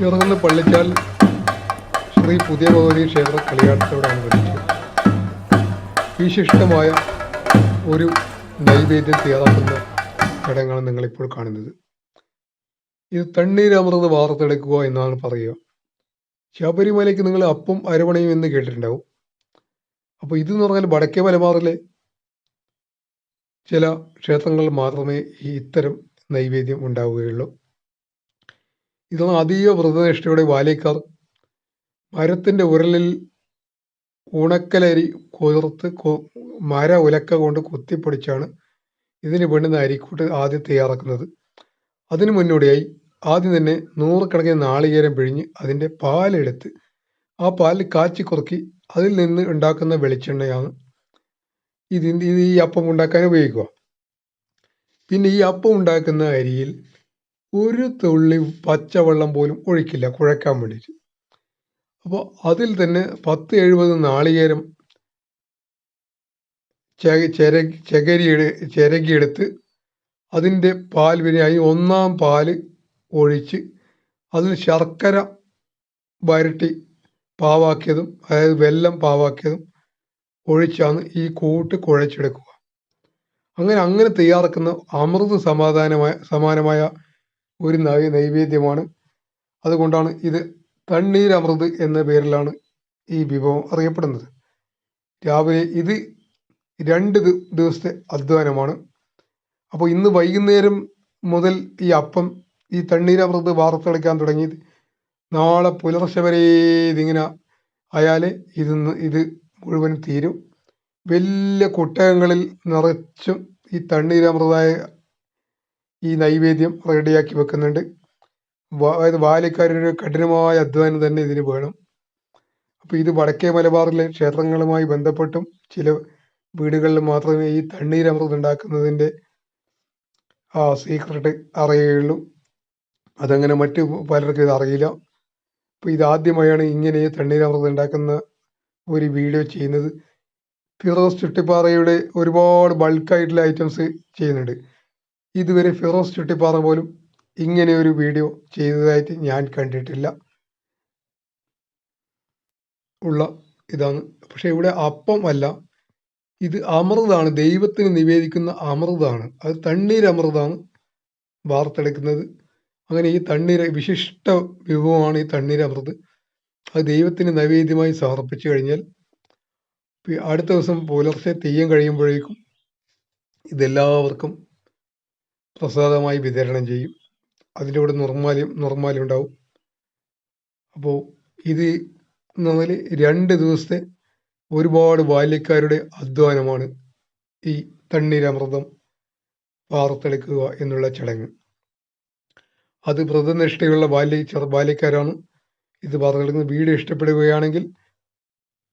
ഇറങ്ങുന്ന പള്ളിച്ചാൽ ശ്രീ പുതിയ ഭഗവതി ക്ഷേത്ര കളിയാട്ടത്തോടനുബന്ധിച്ച് വിശിഷ്ടമായ ഒരു നൈവേദ്യം തയ്യാറാക്കുന്ന ചടങ്ങാണ് നിങ്ങളിപ്പോൾ കാണുന്നത്. ഇത് തണ്ണീരമൃത് വാർത്തെടുക്കുക എന്നാണ് പറയുക. ശബരിമലയ്ക്ക് നിങ്ങൾ അപ്പം അരവണയും എന്ന് കേട്ടിട്ടുണ്ടാവും. അപ്പോൾ ഇതെന്ന് പറഞ്ഞാൽ വടക്കേ മലബാറിലെ ചില ക്ഷേത്രങ്ങളിൽ മാത്രമേ ഈ ഇത്തരം നൈവേദ്യം ഉണ്ടാവുകയുള്ളൂ. ഇതാണ് അതീവ വ്രതനിഷ്ഠയുടെ വാലേക്കാർ മരത്തിൻ്റെ ഉരലിൽ ഉണക്കലരി കുതിർത്ത് മര ഉലക്ക കൊണ്ട് കുത്തിപ്പൊടിച്ചാണ് ഇതിന് വേണ്ടുന്ന അരിക്കൂട്ട് ആദ്യം തയ്യാറാക്കുന്നത്. അതിനു മുന്നോടിയായി ആദ്യം തന്നെ 100 കണക്കിന് നാളികേരം പിഴിഞ്ഞ് അതിൻ്റെ പാലെടുത്ത് ആ പാലിൽ കാച്ചി കുറുക്കി അതിൽ നിന്ന് ഉണ്ടാക്കുന്ന വെളിച്ചെണ്ണയാണ് ഇത് ഈ അപ്പം ഉണ്ടാക്കാൻ ഉപയോഗിക്കുക. പിന്നെ ഈ അപ്പം ഉണ്ടാക്കുന്ന അരിയിൽ ഒരു തുള്ളി പച്ചവെള്ളം പോലും ഒഴിക്കില്ല കുഴക്കാൻ വേണ്ടിയിട്ട്. അപ്പോൾ അതിൽ തന്നെ 10-70 നാളികേരം ചിരകിയെടുത്ത് അതിൻ്റെ പാൽ വിനായി 1-ാം പാല് ഒഴിച്ച് അതിൽ ശർക്കര വരട്ടി പാവാക്കിയതും അതായത് വെല്ലം പാവാക്കിയതും ഒഴിച്ചാണ് ഈ കൂട്ട് കുഴച്ചെടുക്കുക. അങ്ങനെ തയ്യാറാക്കുന്ന അമൃത് സമാനമായ ഒരു നൈവേദ്യമാണ്. അതുകൊണ്ടാണ് ഇത് തണ്ണീരമൃത് എന്ന പേരിലാണ് ഈ വിഭവം അറിയപ്പെടുന്നത്. രാവിലെ ഇത് 2 ദിവസത്തെ അധ്വാനമാണ്. അപ്പോൾ ഇന്ന് വൈകുന്നേരം മുതൽ ഈ അപ്പം ഈ തണ്ണീരമൃത് വാർത്തെടുക്കാൻ തുടങ്ങി നാളെ പുലർച്ചെ വരെ ഇതിങ്ങനെ ആയാൽ ഇത് മുഴുവൻ തീരും. വലിയ കുട്ടകങ്ങളിൽ നിറച്ചും ഈ തണ്ണീരമൃതായ ഈ നൈവേദ്യം റെഡിയാക്കി വെക്കുന്നുണ്ട്. അതായത് ബാല്യക്കാരുടെ കഠിനമായ അധ്വാനം തന്നെ ഇതിന് വേണം. അപ്പോൾ ഇത് വടക്കേ മലബാറിലെ ക്ഷേത്രങ്ങളുമായി ബന്ധപ്പെട്ടും ചില വീടുകളിൽ മാത്രമേ ഈ തണ്ണീരമൃത് ഉണ്ടാക്കുന്നതിൻ്റെ സീക്രട്ട് അറിയുകയുള്ളൂ. അതങ്ങനെ മറ്റു പലർക്കും ഇത് അറിയില്ല. അപ്പോൾ ഇതാദ്യമായാണ് ഇങ്ങനെ തണ്ണീരമൃത് ഉണ്ടാക്കുന്ന ഒരു വീഡിയോ ചെയ്യുന്നത്. ഫിറോസ് ചുട്ടിപ്പാറയുടെ ഒരുപാട് ബൾക്കായിട്ടുള്ള ഐറ്റംസ് ചെയ്യുന്നുണ്ട്. ഇതുവരെ ഫിറോസ് ചുട്ടിപ്പാറ പോലും ഇങ്ങനെ ഒരു വീഡിയോ ചെയ്തതായിട്ട് ഞാൻ കണ്ടിട്ടില്ല. ഇതാണ്. പക്ഷെ ഇവിടെ അപ്പം അല്ല, ഇത് അമൃതാണ്, ദൈവത്തിന് നിവേദിക്കുന്ന അമൃതാണ്. അത് തണ്ണീരമൃതാണ് വാർത്തെടുക്കുന്നത്. അങ്ങനെ ഈ വിശിഷ്ട വിഭവമാണ് ഈ തണ്ണീരമൃത്. അത് ദൈവത്തിന് നൈവേദ്യമായി സമർപ്പിച്ചു കഴിഞ്ഞാൽ അടുത്ത ദിവസം പുലർച്ചെ തെയ്യം കഴിയുമ്പോഴേക്കും ഇതെല്ലാവർക്കും പ്രസാദമായി വിതരണം ചെയ്യും. അതിൻ്റെ കൂടെ നുറുമാലി ഉണ്ടാവും. അപ്പോൾ ഇത് എന്ന് പറഞ്ഞാൽ 2 ദിവസത്തെ ഒരുപാട് ബാല്യക്കാരുടെ അധ്വാനമാണ് ഈ തണ്ണീരമൃതം വാർത്തെടുക്കുക എന്നുള്ള ചടങ്ങ്. അത് വ്രതനിഷ്ഠയുള്ള ബാല്യക്കാരാണ് ഇത് വാർത്തെടുക്കുന്നത്. വീഡിയോ ഇഷ്ടപ്പെടുകയാണെങ്കിൽ